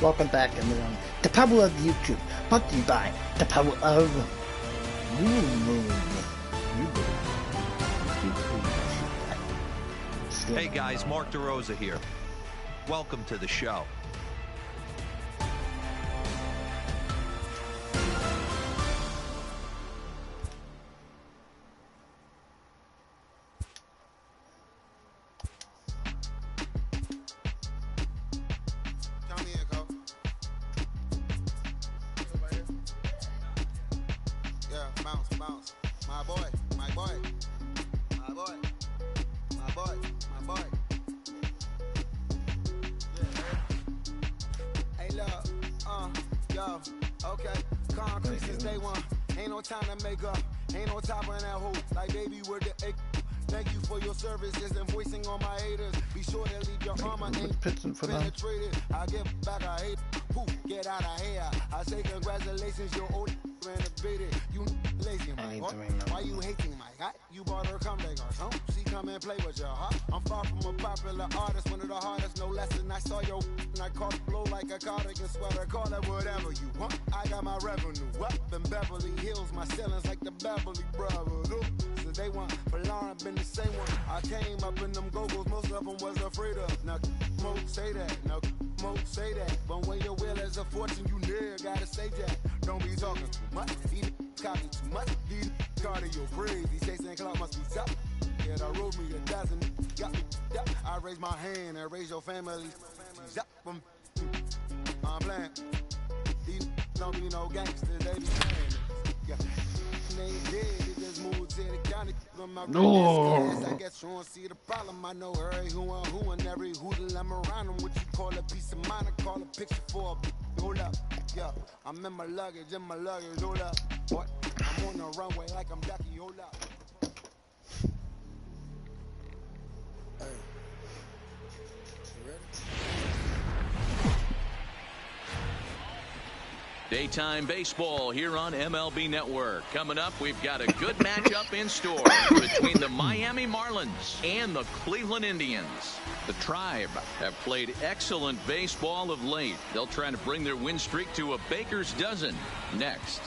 Welcome back, everyone. The power of YouTube, brought to you by the power of Hey guys, Mark DeRosa here. Welcome to the show. I get back, I hate poof, get out of here. I say congratulations, you're old renovated. You lazy, Mike. Why you hating, Mike? You bought her come back, huh? She come and play with your heart. I'm far from a popular artist, one of the hardest, no less than I saw your and I caught blow like a cardigan sweater. Call it whatever you want. I got my revenue up in Beverly Hills, my ceilings like the Beverly Brothers. Since they want for Lauren, been the same one. I came up in them go-go's, most of them was afraid of. Now, Mo say that, now Mo say that. But when your will is a fortune, you never gotta say that. Don't be talking too much, these copy too much. These cardio crazy, Jason Clark must be tough. Yeah, I wrote me a dozen, got me up. I raise my hand and raise your family. I'm playing. These don't be no gangsters, they be playing. Yeah. They dead, they just moved to the county. No. I guess you don't see the problem. I know every who and every hoodle I'm around them. What you call a piece of mind, I call a picture for a hold up. Yeah, I'm in my luggage, hold up. What? I'm on the runway like I'm Ducky, hold up. Hey. You ready? Daytime baseball here on MLB Network. Coming up, we've got a good matchup in store between the Miami Marlins and the Cleveland Indians. The Tribe have played excellent baseball of late. They'll try to bring their win streak to a baker's dozen next.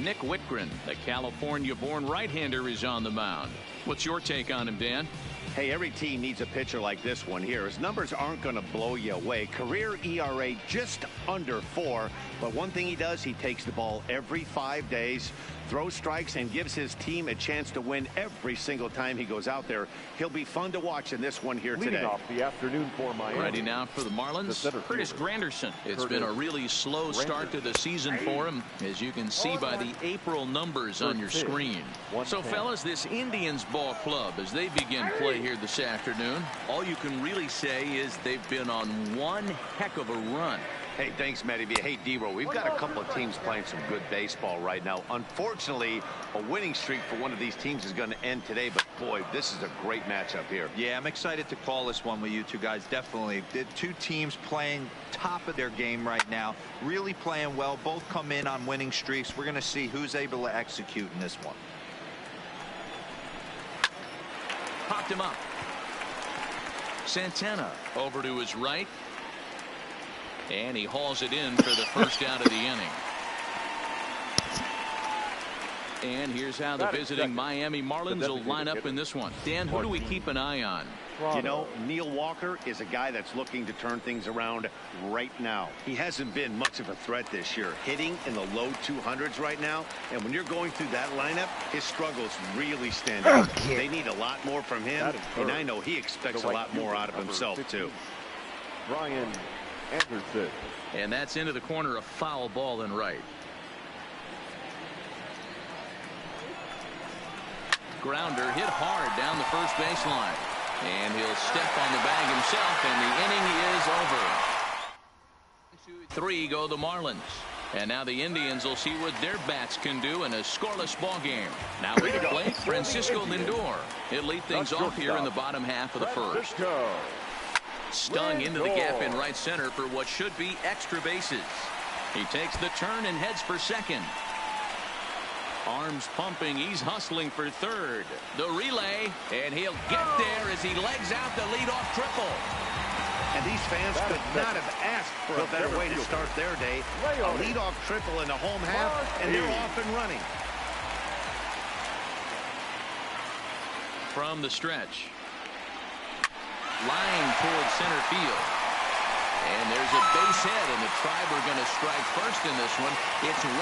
Nick Whitgren, the California-born right-hander, is on the mound. What's your take on him, Dan? Hey, every team needs a pitcher like this one here. His numbers aren't going to blow you away. Career ERA just under 4. But one thing he does, he takes the ball every 5 days, throws strikes, and gives his team a chance to win every single time he goes out there. He'll be fun to watch in this one here today. Leading off the afternoon for Miami. Ready now for the Marlins, Curtis Granderson. It's been a really slow start to the season for him, as you can see by the April numbers on your screen. So, fellas, this Indians ball club, as they begin play here this afternoon, all you can really say is they've been on one heck of a run. Hey, thanks, Matty. Hey, D-Row, we've got a couple of teams playing some good baseball right now. Unfortunately, a winning streak for one of these teams is going to end today, but boy, this is a great matchup here. Yeah, I'm excited to call this one with you two guys. Definitely. The two teams playing top of their game right now, really playing well. Both come in on winning streaks. We're going to see who's able to execute in this one. Popped him up. Santana over to his right. And he hauls it in for the first out of the inning. And here's how the visiting Miami Marlins will line up in this one. Dan, who do we keep an eye on? You know, Neil Walker is a guy that's looking to turn things around right now. He hasn't been much of a threat this year, hitting in the low 200s right now. And when you're going through that lineup, his struggles really stand out. They need a lot more from him, and I know he expects a lot more out of himself, too. Brian Anderson. And that's into the corner, a foul ball and right. Grounder hit hard down the first baseline. And he'll step on the bag himself, and the inning is over. 3 go the Marlins. And now the Indians will see what their bats can do in a scoreless ball game. Now with the plate, Francisco Lindor. He'll lead things off here in the bottom half of the first. Stung into the gap in right center for what should be extra bases. He takes the turn and heads for second. Arms pumping. He's hustling for third. The relay, and he'll get there as he legs out the leadoff triple. And these fans could not have asked for a better way to start their day. A leadoff triple in the home half, and they're off and running. From the stretch. Line towards center field. And there's a base hit, and the Tribe are going to strike first in this one. It's 1-0.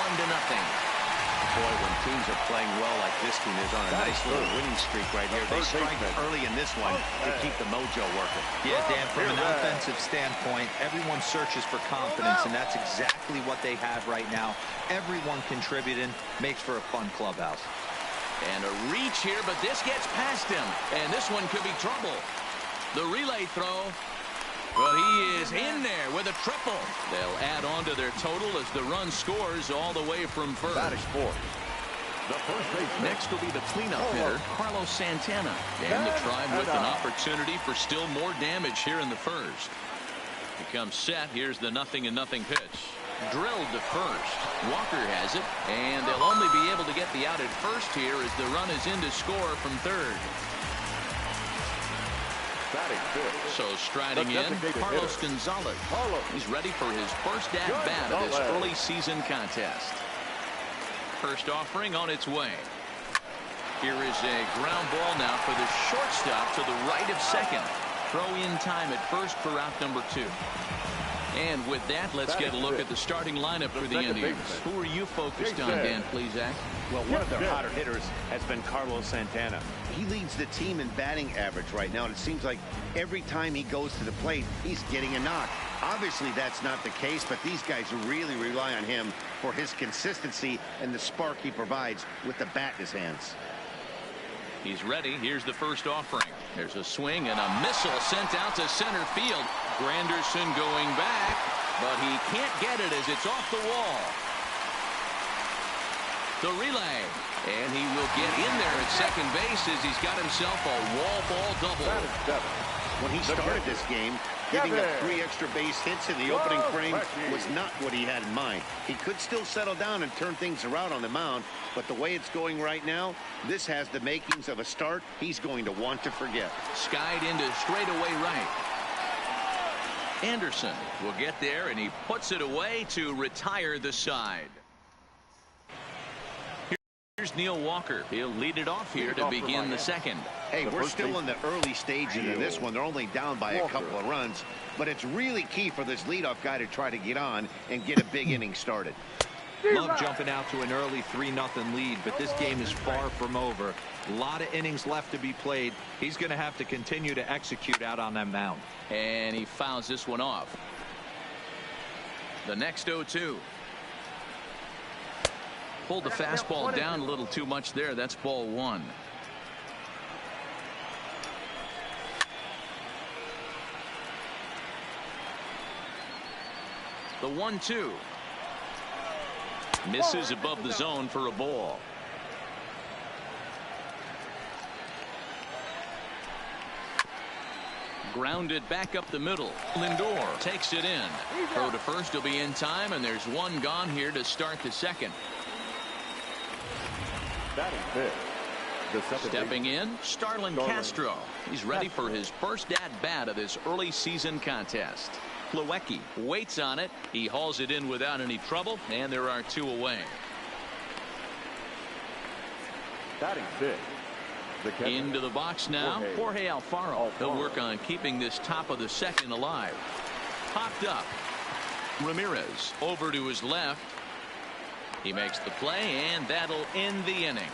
Boy, when teams are playing well like this team is on a nice little winning streak right here. They strike early in this one to keep the mojo working. Yeah, Dan, from an offensive standpoint, everyone searches for confidence, and that's exactly what they have right now. Everyone contributing makes for a fun clubhouse. And a reach here, but this gets past him. And this one could be trouble. The relay throw. Well, he is in there with a triple. They'll add on to their total as the run scores all the way from first. That is four. The first baseman. Next will be the cleanup hitter, Carlos Santana. And the Tribe with an opportunity for still more damage here in the first. He comes set. Here's the 0-0 pitch. Drilled to first. Walker has it. And they'll only be able to get the out at first here as the run is in to score from third. So striding in, Carlos Gonzalez. He's ready for his first at-bat of this early season contest. First offering on its way. Here is a ground ball now for the shortstop to the right of second. Throw in time at first for out number 2. And with that, let's get a look at the starting lineup for the Indians. Who are you focused on, Dan, please, Zach? Well, one of their hotter hitters has been Carlos Santana. He leads the team in batting average right now, and it seems like every time he goes to the plate, he's getting a knock. Obviously, that's not the case, but these guys really rely on him for his consistency and the spark he provides with the bat in his hands. He's ready. Here's the first offering. There's a swing and a missile sent out to center field. Granderson going back, but he can't get it as it's off the wall. The relay, and he will get in there at second base as he's got himself a wall ball double. When he started this game, giving up 3 extra base hits in the opening frame was not what he had in mind. He could still settle down and turn things around on the mound, but the way it's going right now, this has the makings of a start he's going to want to forget. Skied into straightaway right. Anderson will get there, and he puts it away to retire the side. Here's Neil Walker. He'll lead it off here to begin the second. Hey, we're still in the early stages of this one. They're only down by a couple of runs, but it's really key for this leadoff guy to try to get on and get a big inning started. Love jumping out to an early 3-0 lead, but this game is far from over. A lot of innings left to be played. He's going to have to continue to execute out on that mound. And he fouls this one off. The next 0-2. Pulled the fastball down a little too much there. That's ball 1. The 1-2. Misses above the zone for a ball. Grounded back up the middle. Lindor takes it in. Throw to first will be in time, and there's one gone here to start the second. Stepping in, Starlin Castro. He's ready for his first at-bat of this early season contest. Weclome waits on it. He hauls it in without any trouble, and there are 2 away. Into the box now, Jorge Alfaro. He'll work on keeping this top of the second alive. Popped up. Ramirez over to his left. He makes the play, and that'll end the inning.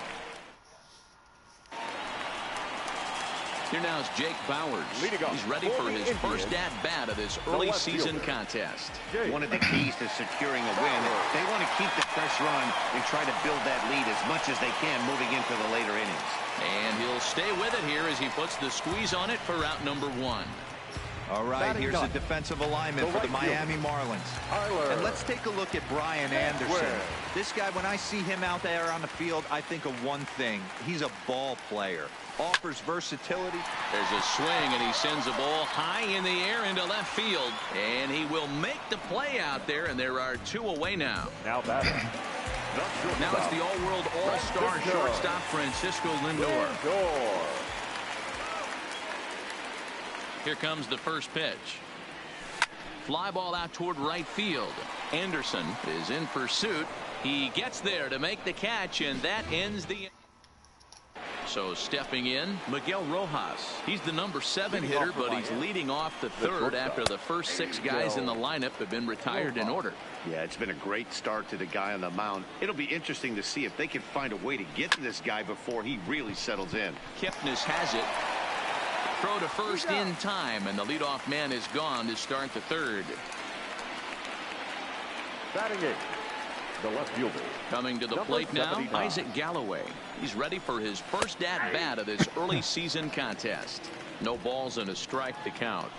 Here now is Jake Bowers. He's ready for his first at-bat of this early season contest. One of the keys to securing a win, they want to keep the fresh run and try to build that lead as much as they can moving into the later innings. And he'll stay with it here as he puts the squeeze on it for out number 1. All right, here's the defensive alignment for the Miami Marlins. And let's take a look at Brian Anderson. This guy, when I see him out there on the field, I think of one thing. He's a ball player. Offers versatility. There's a swing, and he sends a ball high in the air into left field. And he will make the play out there, and there are 2 away now. Now it's the all-world all-star shortstop Francisco Lindor. Here comes the first pitch. Fly ball out toward right field. Anderson is in pursuit. He gets there to make the catch, and that ends the. So stepping in, Miguel Rojas. He's the number 7 hitter, but he's leading off the third after the first 6 guys in the lineup have been retired in order. Yeah, it's been a great start to the guy on the mound. It'll be interesting to see if they can find a way to get to this guy before he really settles in. Kipnis has it. Throw to first in time, and the leadoff man is gone to start the third. Batting 8, the left fielder. Coming to the plate now, Isaac Galloway. He's ready for his first at-bat of this early season contest. No balls and a strike to count.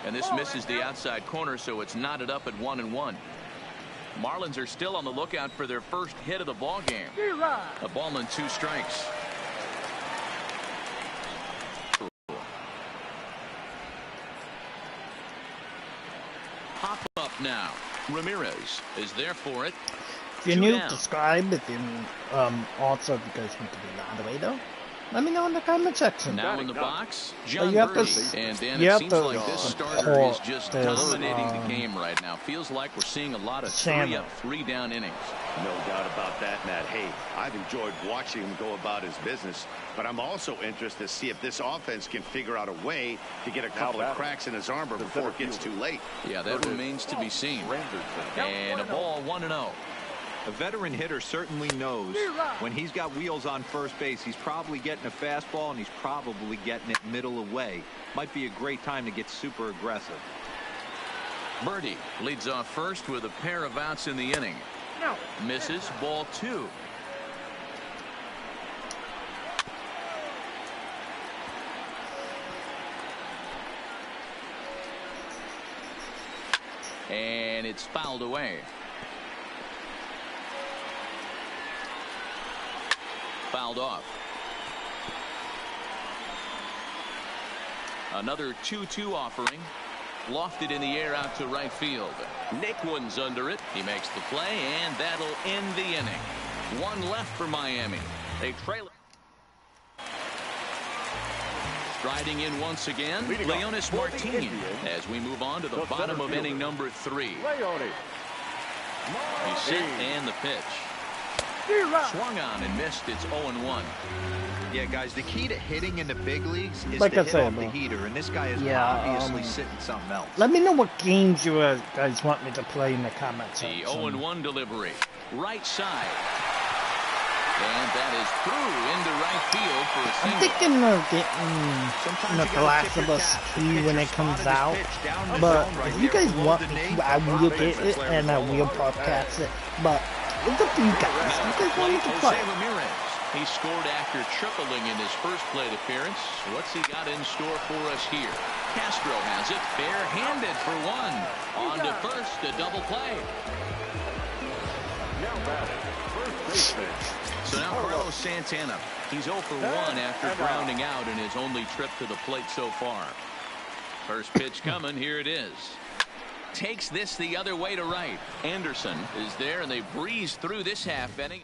And this misses the outside corner, so it's knotted up at 1-1. Marlins are still on the lookout for their first hit of the ball game. A ball and 2 strikes. Pop up now. Ramirez is there for it. If you're new, subscribe. If you also, if you guys want to be on the way though, let me know in the comment section. Now in the box, John Birdie. And Dan, it seems like this starter is just dominating the game right now. Feels like we're seeing a lot of 3-up, 3-down innings. No doubt about that, Matt. Hey, I've enjoyed watching him go about his business, but I'm also interested to see if this offense can figure out a way to get a couple of cracks in his armor before it gets too late. Yeah, that remains to be seen. And a ball 1-0. A veteran hitter certainly knows when he's got wheels on first base, he's probably getting a fastball and he's probably getting it middle away. Might be a great time to get super aggressive. Birdie leads off first with a pair of outs in the inning. Misses, ball 2. And it's fouled away. Fouled off. Another 2-2 offering. Lofted in the air out to right field. Naquin's under it. He makes the play, and that'll end the inning. 1 left for Miami. They trail it. Striding in once again, Leonis Martin, as we move on to the bottom of inning number 3. He's set, and the pitch. Swung on and missed. It's 0-1. Yeah, guys, the key to hitting in the big leagues is to hit off the heater, and this guy is obviously sitting something else. Let me know what games you guys want me to play in the comments. The 0-1 delivery, right side, and that is through into right field for a single. I'm thinking of getting The Last of Us 2 when it comes out, but if you guys want me to, I will get it and I will podcast it, but it's up to you guys. You guys want me to play. He scored after tripling in his first plate appearance. What's he got in store for us here? Castro has it bare-handed for 1. On to first, a double play. Now batting, first baseman. So now Carlos Santana. He's 0 for 1 after grounding out in his only trip to the plate so far. First pitch coming. Here it is. Takes this the other way to right. Anderson is there, and they breeze through this half inning.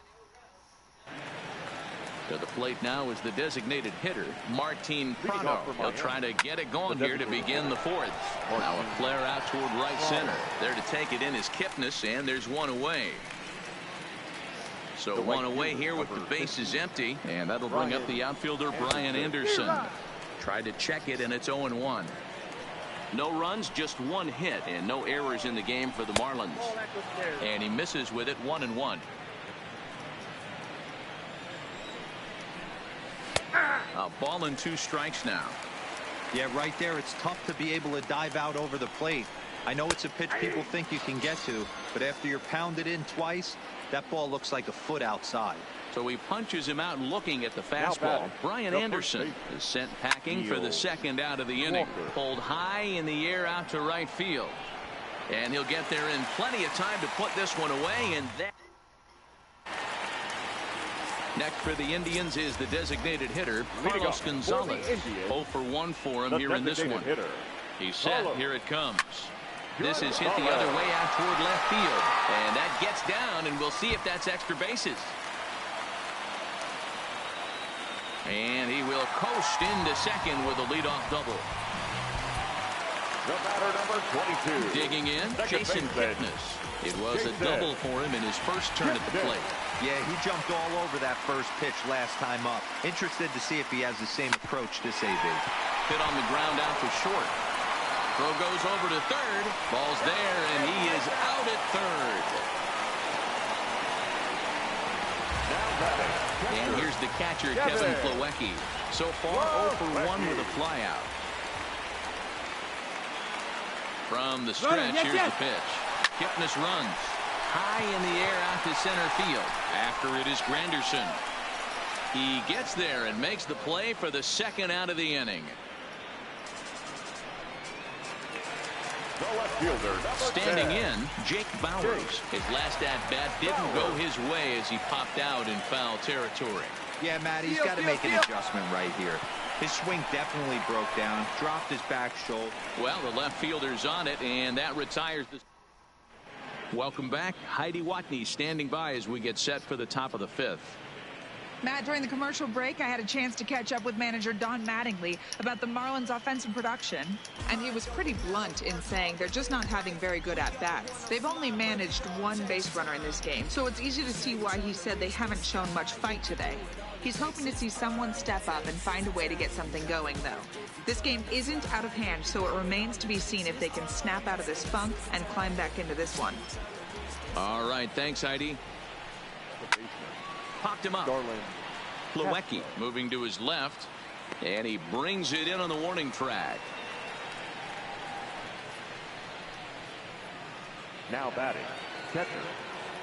To the plate now is the designated hitter, Martin Prado. He'll try to get it going here to begin the 4th. Now a flare out toward right center. There to take it in is Kipnis, and there's 1 away. So 1 away here with the bases empty, and that'll bring up the outfielder Brian Anderson. Tried to check it, and it's 0-1. No runs, just 1 hit, and no errors in the game for the Marlins. And he misses with it, 1-1. A ball and 2 strikes now. Yeah, right there, it's tough to be able to dive out over the plate. I know it's a pitch people think you can get to, but after you're pounded in twice, that ball looks like a foot outside. So he punches him out looking at the fastball. Brian Anderson is sent packing for the 2nd out of the inning. Pulled high in the air out to right field. And he'll get there in plenty of time to put this one away, and that. Next for the Indians is the designated hitter, Carlos Gonzalez. 0 for 1 for him here in this one. He's set. Here it comes. This is hit the other way out toward left field. gets down, and we'll see if that's extra bases. And he will coast into second with a leadoff double. The batter, number 22. Digging in, Jason Kipnis. It was a double for him in his first turn at the plate. Yeah, he jumped all over that first pitch last time up. Interested to see if he has the same approach this AB. Hit on the ground out for short. Throw goes over to third. Ball's there, and he is out at third. And here's the catcher, Kevin Plawecki. So far, 0 for 1 with a flyout. From the stretch, here's the pitch. Kipnis runs high in the air out to center field. After it is Granderson. He gets there and makes the play for the second out of the inning. The left fielder, standing in, Jake Bauers. His last at-bat didn't go his way as he popped out in foul territory. Yeah, Matt, he's got to make an adjustment right here. His swing definitely broke down, dropped his back shoulder. Well, the left fielder's on it, and that retires the... Welcome back. Heidi Watney standing by as we get set for the top of the fifth. Matt, during the commercial break, I had a chance to catch up with manager Don Mattingly about the Marlins' offensive production, and he was pretty blunt in saying they're just not having very good at-bats. They've only managed one base runner in this game, so it's easy to see why he said they haven't shown much fight today. He's hoping to see someone step up and find a way to get something going, though. This game isn't out of hand, so it remains to be seen if they can snap out of this funk and climb back into this one. All right, thanks, Heidi. Popped him up. Plawecki moving to his left, and he brings it in on the warning track. Now batting, catcher.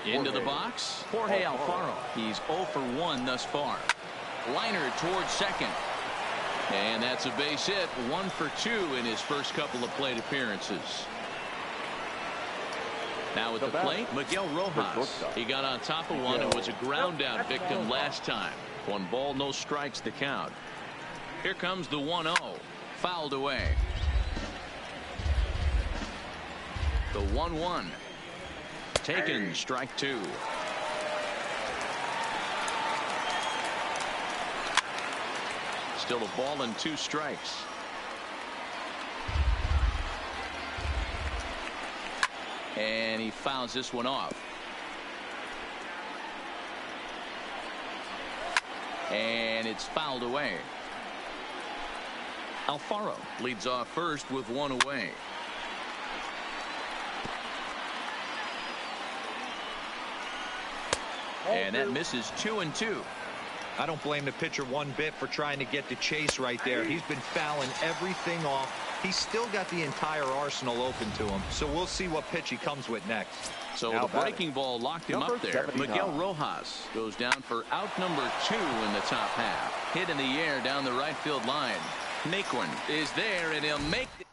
Into the box, Jorge Alfaro. He's 0 for 1 thus far. Liner towards second. And that's a base hit, 1 for 2 in his first couple of plate appearances. Now at the plate, Miguel Rojas. He got on top of one and was a ground out victim last time. 1 ball, no strikes to count. Here comes the 1-0. Fouled away. The 1-1. Taken, strike 2. Still a ball and 2 strikes. And he fouls this one off. And it's fouled away. Alfaro leads off first with 1 away. And that misses 2-2. I don't blame the pitcher one bit for trying to get the chase right there. He's been fouling everything off. He's still got the entire arsenal open to him. So we'll see what pitch he comes with next. So the breaking ball locked him up there. 79. Miguel Rojas goes down for out number 2 in the top half. Hit in the air down the right field line. Naquin is there, and he'll make it.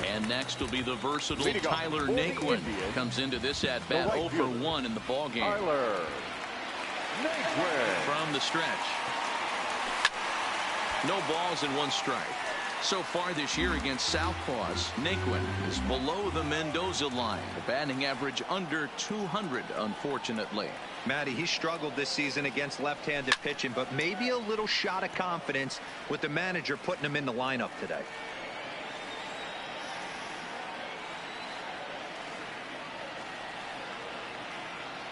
And next will be the versatile Tyler Naquin. Comes into this at-bat 0 for 1 in the ballgame. Tyler Naquin. From the stretch. No balls and 1 strike. So far this year against Southpaws, Naquin is below the Mendoza line. The batting average under 200, unfortunately. Matty, he struggled this season against left-handed pitching, but maybe a little shot of confidence with the manager putting him in the lineup today.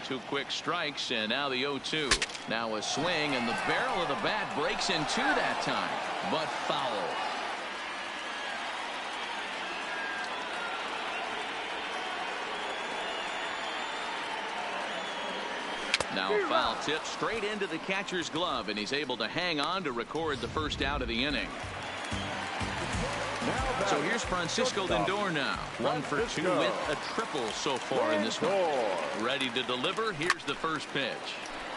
Two quick strikes, and now the 0-2. Now a swing, and the barrel of the bat breaks in 2 that time, but foul. Now a foul tip straight into the catcher's glove, and he's able to hang on to record the first out of the inning. So here's Francisco Lindor now. 1 for 2 with a triple so far in this one. Ready to deliver. Here's the first pitch.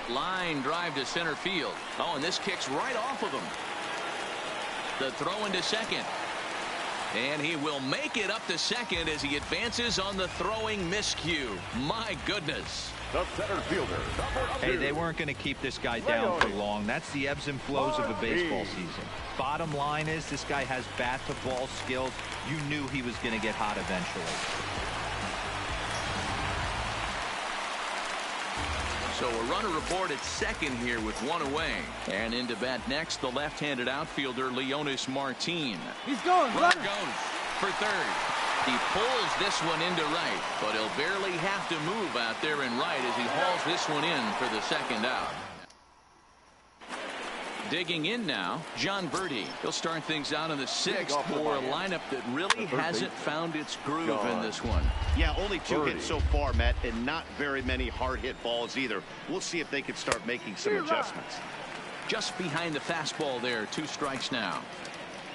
Line drive to center field. Oh, and this kicks right off of him. The throw into second. And he will make it up to second as he advances on the throwing miscue. My goodness. The center fielder. Hey, they weren't going to keep this guy down for long. That's the ebbs and flows of a baseball season. Bottom line is this guy has bat-to-ball skills. You knew he was going to get hot eventually. So a runner aboard at second here with one away. And into bat next, the left-handed outfielder, Leonis Martin. He's going. Runner goes for third. He pulls this one into right, but he'll barely have to move out there in right as he hauls this one in for the second out. Digging in now, John Verdi. He'll start things out in the sixth for a lineup that really hasn't found its groove in this one. Yeah, only 2 hits so far, Matt, and not very many hard hit balls either. We'll see if they can start making some adjustments. Just behind the fastball there, 2 strikes now.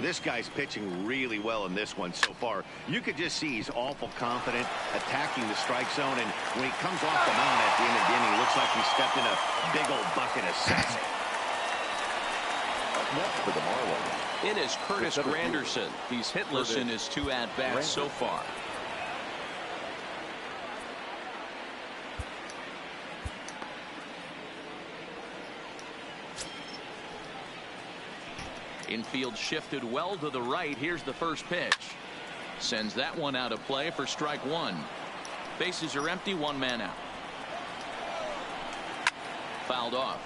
This guy's pitching really well in this one so far. You could just see he's awful confident, attacking the strike zone, and when he comes off the mound at the end of the inning, it looks like he stepped in a big old bucket of sense. Next for the Marlins. It is Curtis Granderson. He's hitless in his 2 at-bats so far. Infield shifted well to the right. Here's the first pitch. Sends that one out of play for strike 1. Bases are empty, 1 man out. Fouled off.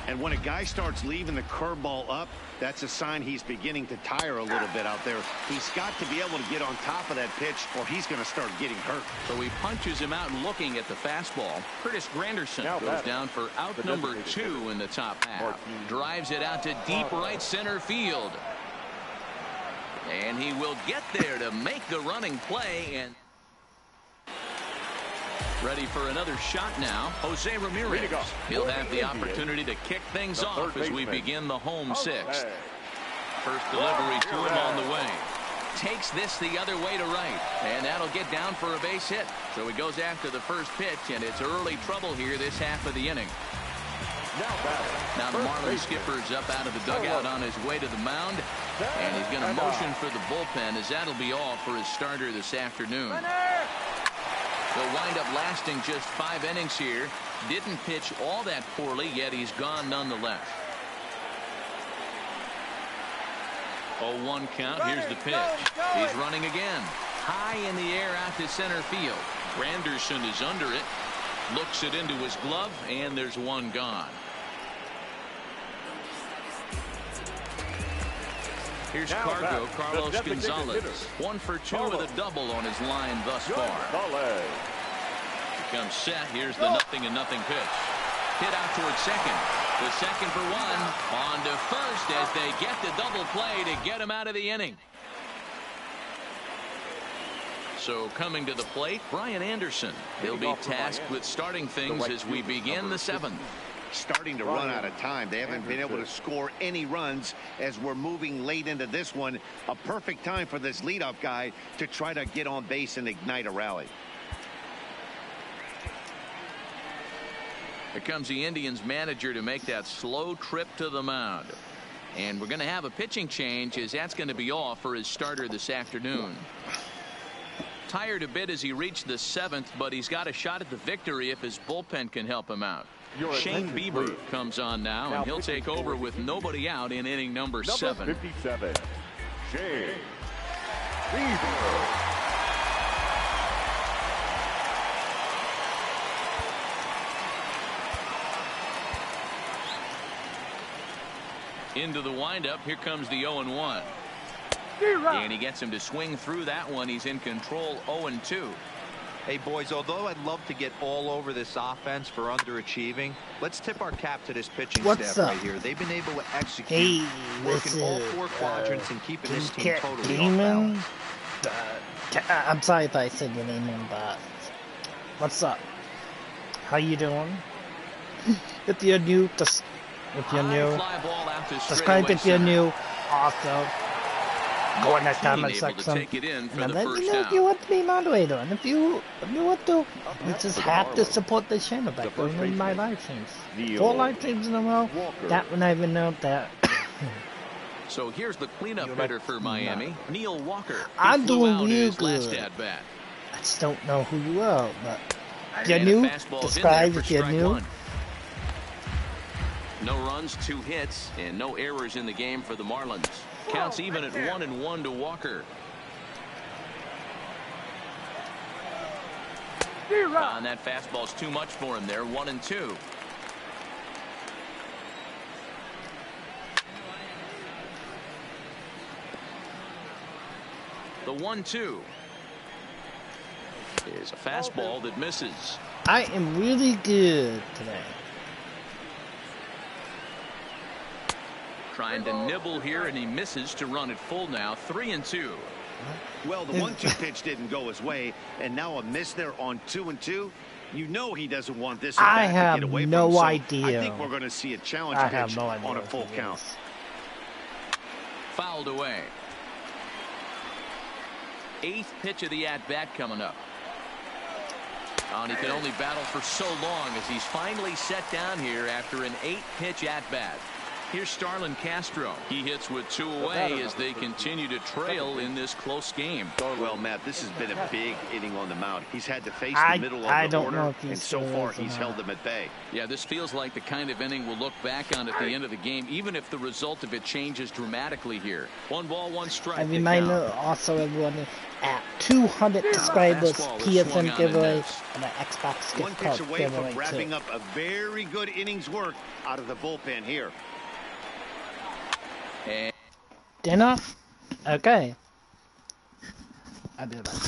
And when a guy starts leaving the curveball up, that's a sign he's beginning to tire a little bit out there. He's got to be able to get on top of that pitch or he's going to start getting hurt. So he punches him out looking at the fastball. Curtis Granderson goes down for out number 2 in the top half. Drives it out to deep right center field. And he will get there to make the running play. And ready for another shot now, Jose Ramirez. He'll have the opportunity to kick things off as we begin the home 6th. First delivery to him on the way. Takes this the other way to right, and that'll get down for a base hit. So he goes after the first pitch, and it's early trouble here this half of the inning. Now the Marlins skipper's up out of the dugout on his way to the mound, and he's going to motion for the bullpen as that'll be all for his starter this afternoon. He'll wind up lasting just 5 innings here. Didn't pitch all that poorly, yet he's gone nonetheless. 0-1 count. Here's the pitch. He's running again. High in the air out to center field. Granderson is under it. Looks it into his glove, and there's 1 gone. Here's Cargo, Carlos Gonzalez. 1 for 2 with a double on his line thus far. He comes set. Here's the 0-0 pitch. Hit out towards second. The second for 1. On to first as they get the double play to get him out of the inning. So coming to the plate, Brian Anderson. He'll be tasked with starting things as we begin the 7th. Starting to run out of time. They haven't been able to score any runs as we're moving late into this one. A perfect time for this leadoff guy to try to get on base and ignite a rally. Here comes the Indians manager to make that slow trip to the mound. And we're going to have a pitching change as that's going to be all for his starter this afternoon. Tired a bit as he reached the 7th, but he's got a shot at the victory if his bullpen can help him out. Shane Bieber comes on now, and he'll take over with nobody out in inning number 7. 57, Shane Bieber. Into the windup. Here comes the 0-1. And he gets him to swing through that one. He's in control 0-2. Hey, boys, although I'd love to get all over this offense for underachieving, let's tip our cap to this pitching staff right here. They've been able to execute, working all 4 quadrants and keeping this team totally off balance. I'm sorry if I said your name wrong, but what's up? If you're new, subscribe if you're new. Also, go in the comment section and let me know if you want to be moderator, and if you want to, you just have to support the channel by going in my live streams. 4 live streams in a row. That one I even know that. So here's the cleanup hitter for Miami, Neil Walker. I'm doing real good. I just don't know who you are, but if you're new, subscribe if you're new. No runs, 2 hits, and no errors in the game for the Marlins. Counts even at 1-1 to Walker. And that fastball's too much for him there. 1-2. The 1-2 is a fastball that misses. I am really good today. Trying to nibble here, and he misses to run it full now. 3-2. Well, the 1-2 pitch didn't go his way, and now a miss there on 2-2. You know he doesn't want this at bat to get away from him. No so idea. I think we're going to see a challenge pitch on a full count. Fouled away. 8th pitch of the at-bat coming up. And he can only battle for so long as he's finally set down here after an 8-pitch at-bat. Here's Starlin Castro. He hits with 2 away as they continue to trail in this close game. Well, Matt, this has been a big inning on the mound. He's had to face the middle of the order, and so far he's held them at bay. Yeah, this feels like the kind of inning we'll look back on at the end of the game, even if the result of it changes dramatically here. 1 ball, 1 strike. I remind also everyone at 200 subscribers, PSN giveaway and an Xbox gift card giveaway. 1 pitch away from wrapping up a very good innings work out of the bullpen here. Dinner? Okay. I do that.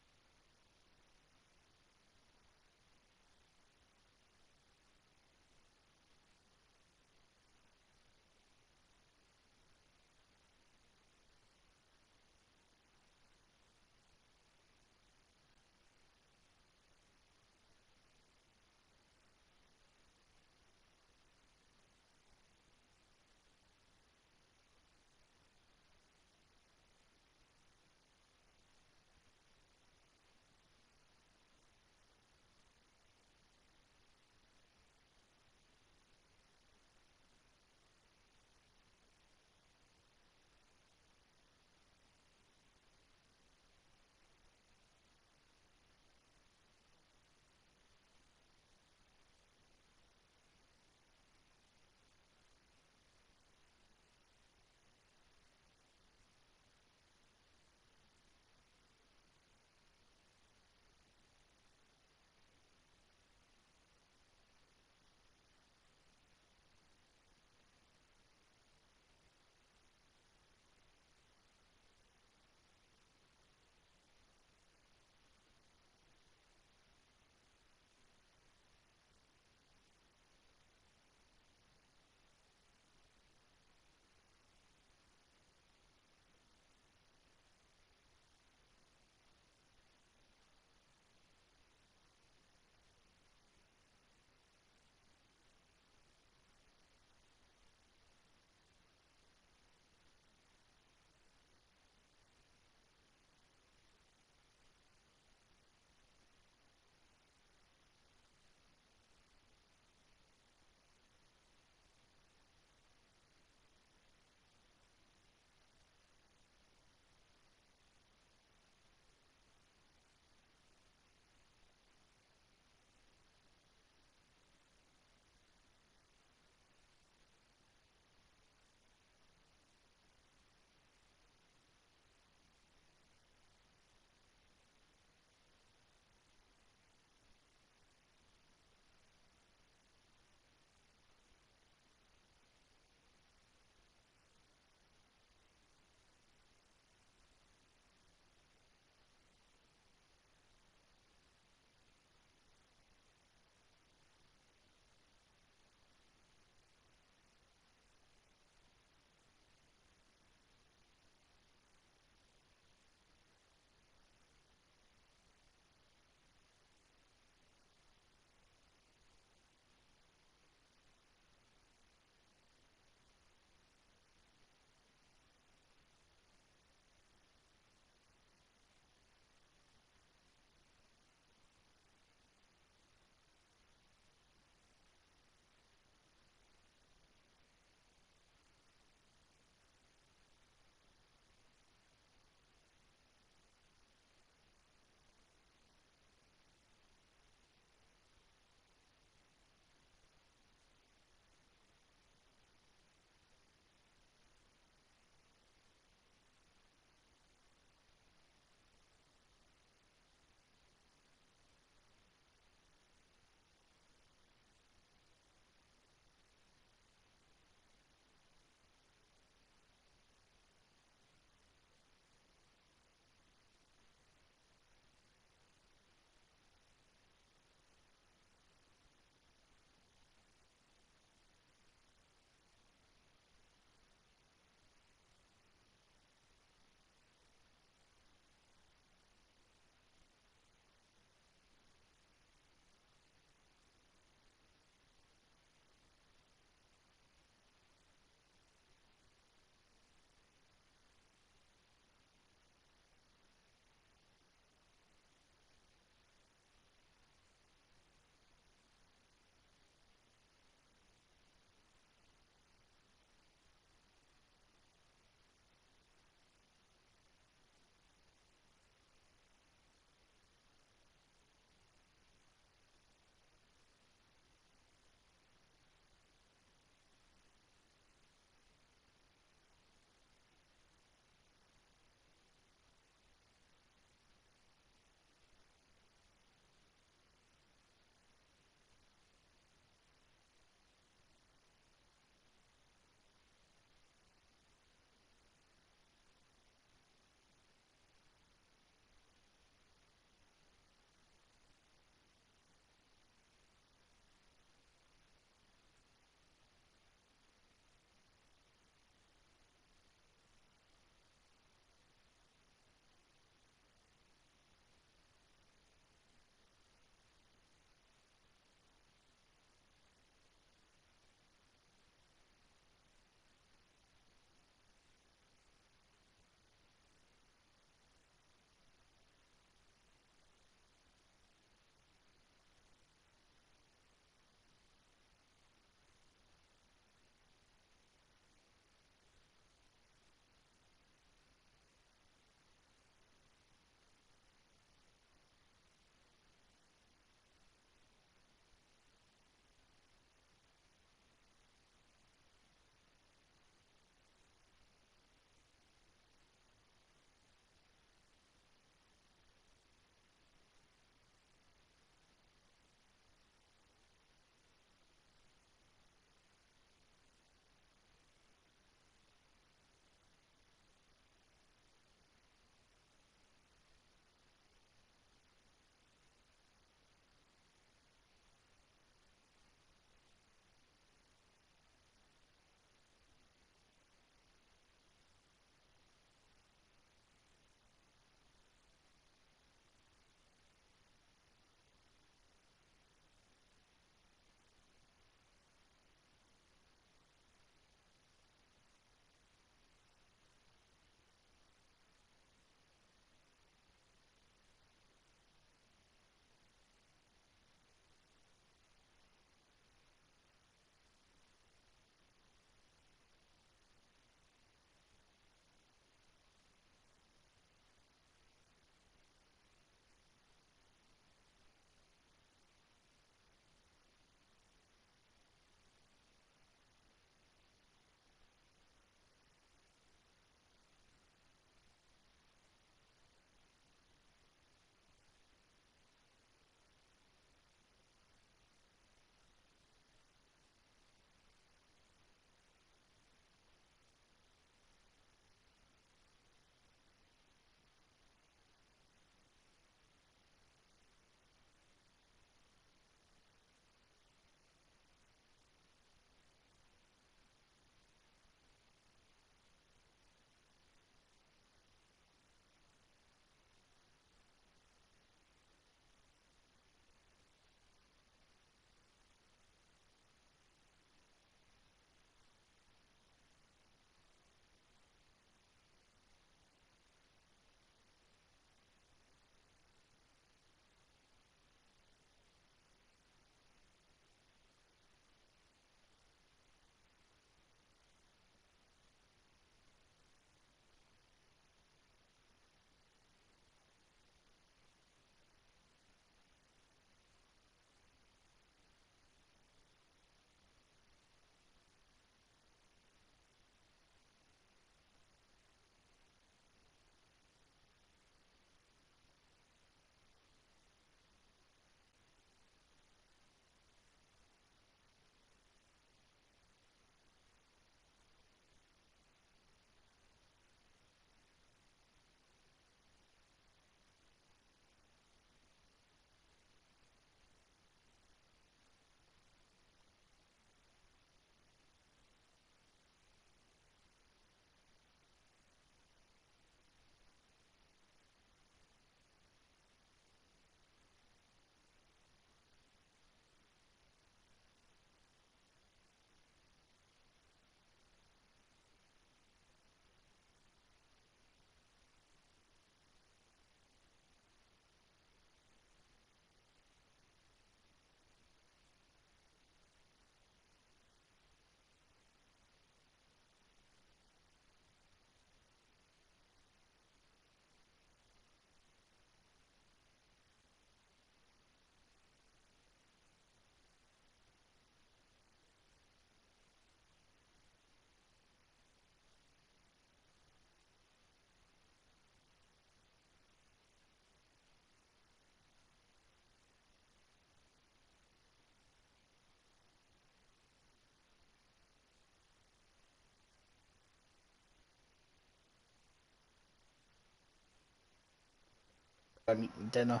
I'm eating dinner.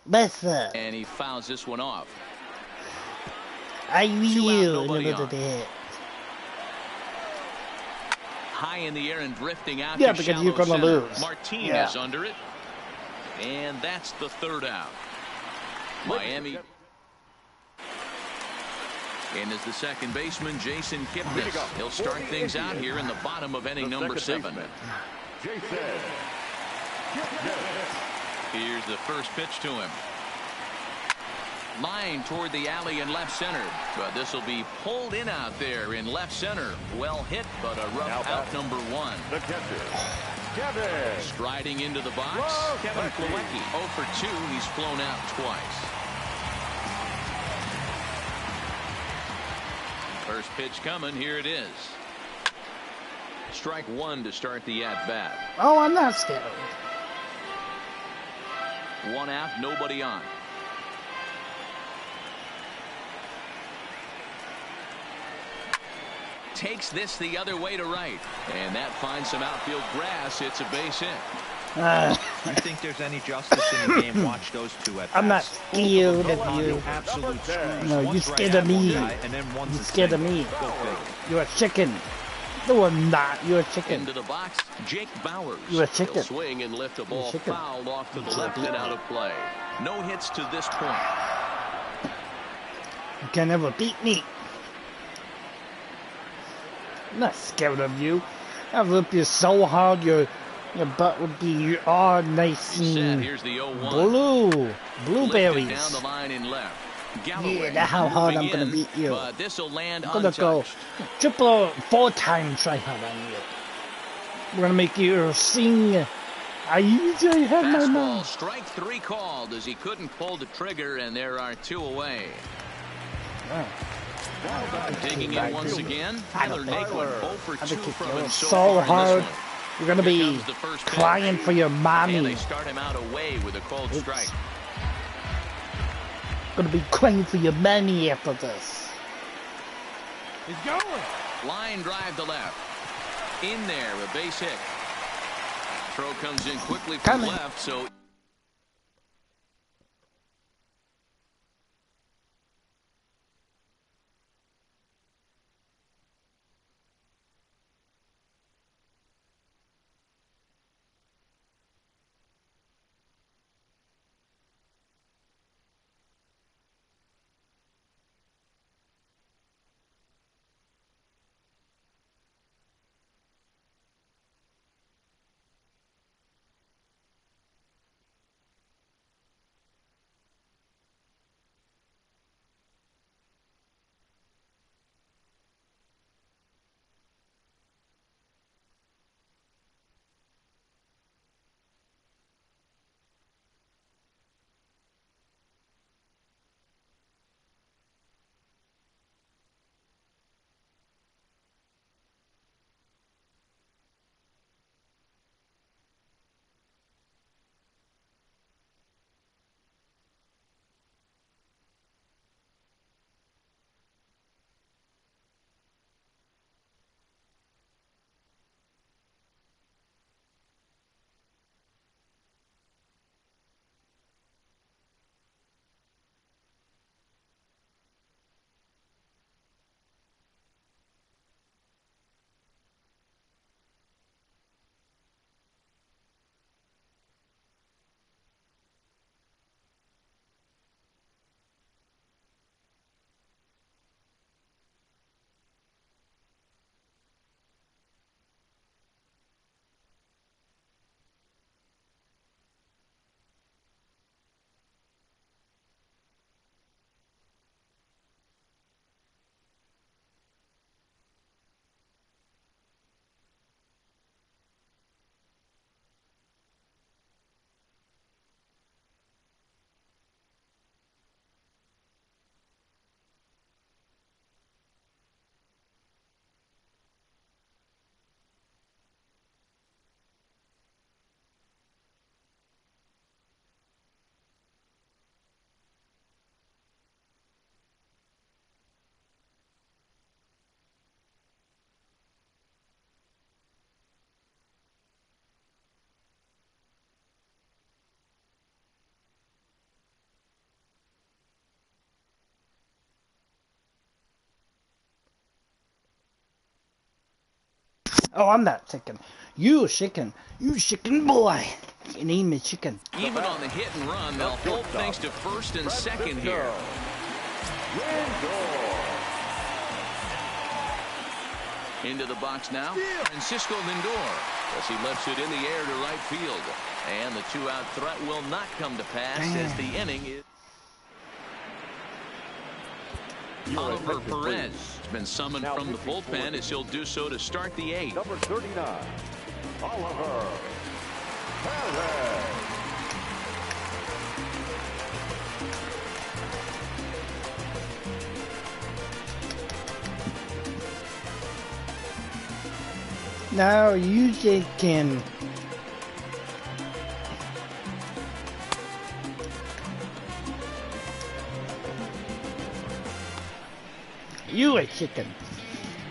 Best And he fouls this one off. I will nobody another on. day. High in the air and drifting out. Yeah, to because you're gonna center. lose. Martinez under it. And that's the third out. Miami. And as the second baseman, Jason Kipnis. He'll start things out here in the bottom of inning number 7. Here's the first pitch to him. Line toward the alley in left center. But this will be pulled in out there in left center. Well hit, but a rough out number 1. The catcher, Kevin. Striding into the box, Kevin Plawecki. 0 for 2. He's flown out twice. First pitch coming. Here it is. Strike 1 to start the at-bat. Oh, I'm not scared. 1 out, nobody on. Takes this the other way to right. And that finds some outfield grass. It's a base hit. You think there's any justice in the game? Watch those two at I'm not bats. scared of you. Absolute screws. No, you One's scared right of me. at one guy, and then one's You a scared of single. me. Go figure. You're a chicken. No, I'm not. You're a chicken. Into the box, Jake Bowers. You're a chicken. He'll swing and lift a ball chicken. fouled off to the You're a left and out of play. No hits to this point. You can never beat me. I'm not scared of you. I'll rip you so hard your butt would be all nice Set. and Here's the 0-1. blue. Lifted Blueberries. down the line in left. Yeah, Galloway that's how hard moving I'm gonna in, beat you. But this will land I'm gonna go untouched. triple 4 times try hard on you. We're gonna make you sing. I usually have my Fastball, mouth. strike 3 called as he couldn't pull the trigger, and there are 2 away. Digging in once again, Tyler Naquin, 0 for 2 from him so so far in hard. this one. You're gonna Here be comes the first pitch. crying for your And mommy. they start him out away with a cold Oops. strike. Gonna be crying for your money after this. He's going. Line drive to left. In there, a base hit. Throw comes in quickly from Coming. left, so Oh, I'm not chicken. You chicken. You chicken boy. Your name is chicken. Even on the hit and run, they'll hold things to first and second here. Into the box now, Francisco Lindor, as he lifts it in the air to right field. And the two-out threat will not come to pass as the inning is. Oliver Perez has been summoned from the bullpen as he'll do so to start the eighth. Number 39, Oliver Perez. Now you chicken. You a chicken.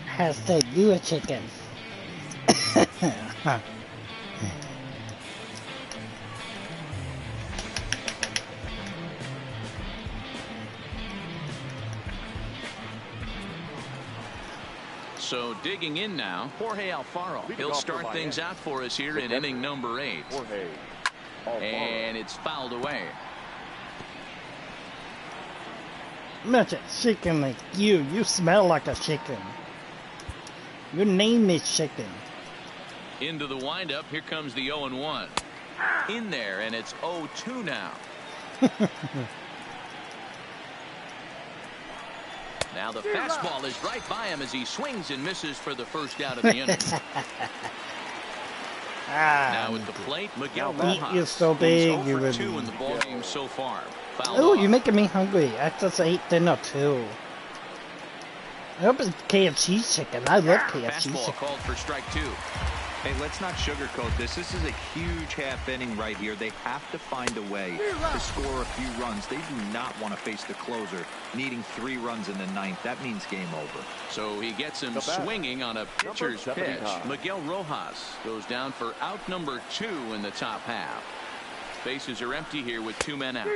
Hashtag you a chicken. So digging in now, Jorge Alfaro. He'll start things out for us here in inning number 8. And it's fouled away. Much a chicken like you. You smell like a chicken. Your name is chicken. Into the windup. Here comes the 0-1. In there, and it's 0-2 now. Now the fastball is right by him as he swings and misses for the first out of the inning. Now at the plate, Miguel Rojas. You're so big. He's 0 for 2 in the ballgame so far. Oh, you're making me hungry. I just ate dinner too. I hope it's KFC chicken. I love KFC fastball chicken. Called for strike 2. Hey, let's not sugarcoat this. This is a huge half inning right here. They have to find a way to score a few runs. They do not want to face the closer, needing 3 runs in the 9th. That means game over. So he gets him swinging on a pitcher's pitch. Miguel Rojas goes down for out number 2 in the top half. Bases are empty here with 2 men out.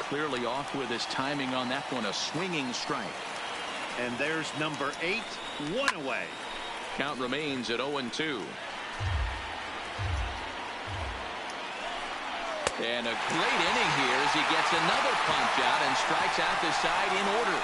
Clearly off with his timing on that one. A swinging strike. And there's number 8, 1 away. Count remains at 0-2. And a great inning here as he gets another punch out and strikes out the side in order.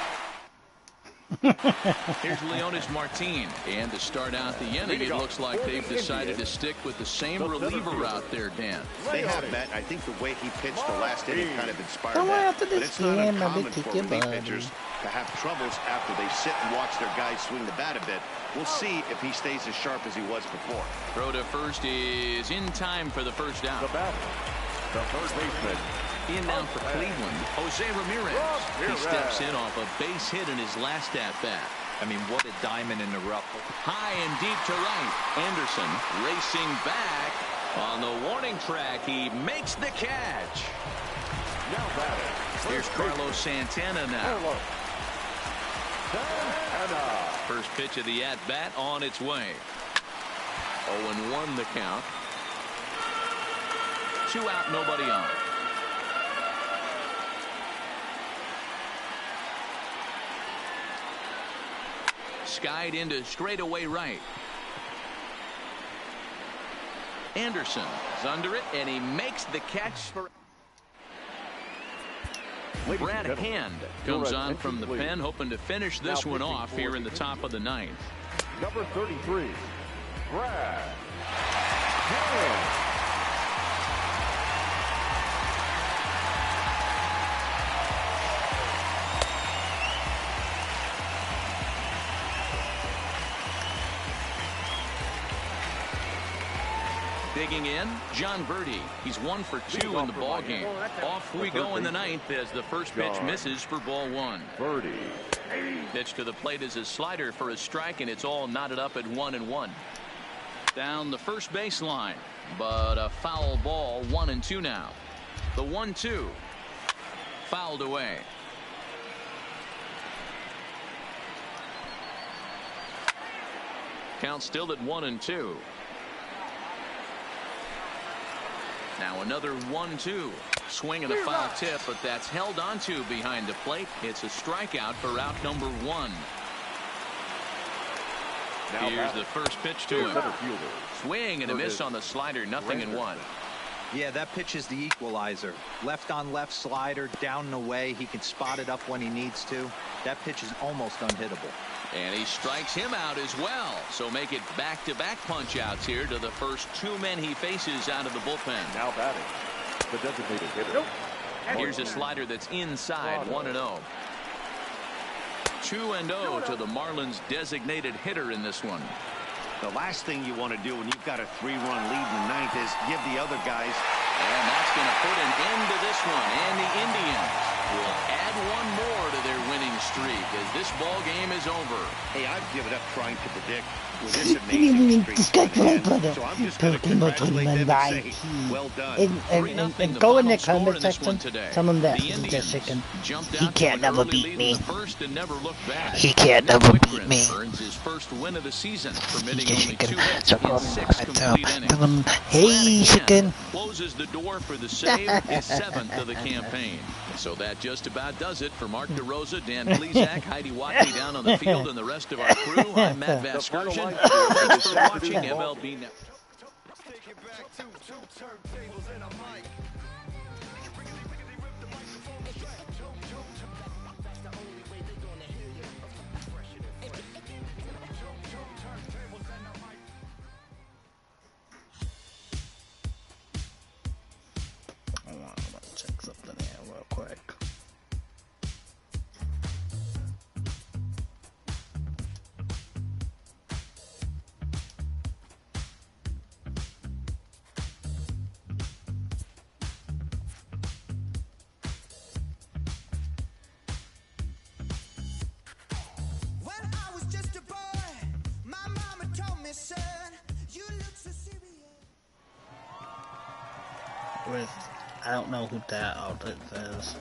Here's Leonis Martin. And to start out the inning, it looks like they've decided to stick with the same reliever out there, Dan. They have, Matt. I think the way he pitched the last inning kind of inspired Come that. after But this it's not game, uncommon I'll for be relief kicking pitchers to have troubles after they sit and watch their guys swing the bat a bit. We'll see if he stays as sharp as he was before. Throw to first is in time for the first out. The batter, the third baseman. In now for Cleveland, Jose Ramirez. He steps in off a base hit in his last at-bat. I mean, what a diamond in the rough. High and deep to right. Anderson racing back on the warning track. He makes the catch. Now batting. Here's Carlos Santana now. First pitch of the at-bat on its way. 0-1 the count. 2 out, nobody on. Skied into straightaway right. Anderson is under it, and he makes the catch for. Brad Hand comes on from the pen, hoping to finish this one off here in the top of the 9th. Number 33, Brad Hand. Digging in, John Verdi. He's 1 for 2 in the ball game. Off we go in the 9th as the first pitch misses for ball 1. Verdi. Pitch to the plate is a slider for a strike, and it's all knotted up at 1-1. Down the first baseline, but a foul ball. 1-2 now. The 1-2 fouled away. Count still at 1-2. Now another 1-2. Swing and a foul tip, but that's held onto behind the plate. It's a strikeout for out number 1. Here's the first pitch to him. Swing and a miss on the slider, 0-1. Yeah, that pitch is the equalizer. Left on left slider, down and away. He can spot it up when he needs to. That pitch is almost unhittable. And he strikes him out as well. So make it back-to-back punch-outs here to the first two men he faces out of the bullpen. Now batting, the designated hitter. Here's a slider that's inside, 1-0. 2-0 to the Marlins' designated hitter in this one. The last thing you want to do when you've got a 3-run lead in the ninth is give the other guys. And that's going to put an end to this one. And the Indians will add one more to their winning streak as this ball game is over. Hey, I've given up trying to predict with this amazing streak. So I'm just going to congratulate them and say, well done. And go in the comment section, tell them that he can't never beat me. He can't never beat me. Earns his first win of the season, permitting He's only chicken. 2 hits So in 6 complete innings. tell him, hey, chicken. Closes the door for the save, his 7th of the campaign. So that just about does it for Mark DeRosa, Dan Plesac, Heidi Watley down on the field, and the rest of our crew. I'm Matt Vasgersian. Thanks for watching MLB Network. I want to check something here real quick. When I was just a boy, my mama told me, son, you look so serious. With, I don't know who that outfit is.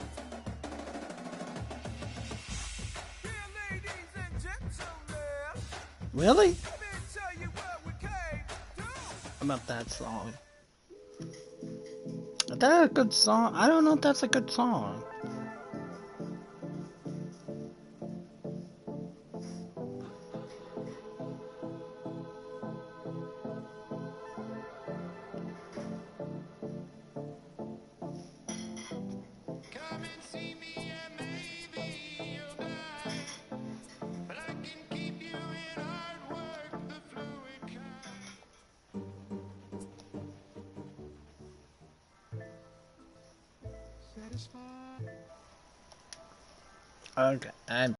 Really? How about that song? Is that a good song? I don't know if that's a good song. Okay, I'm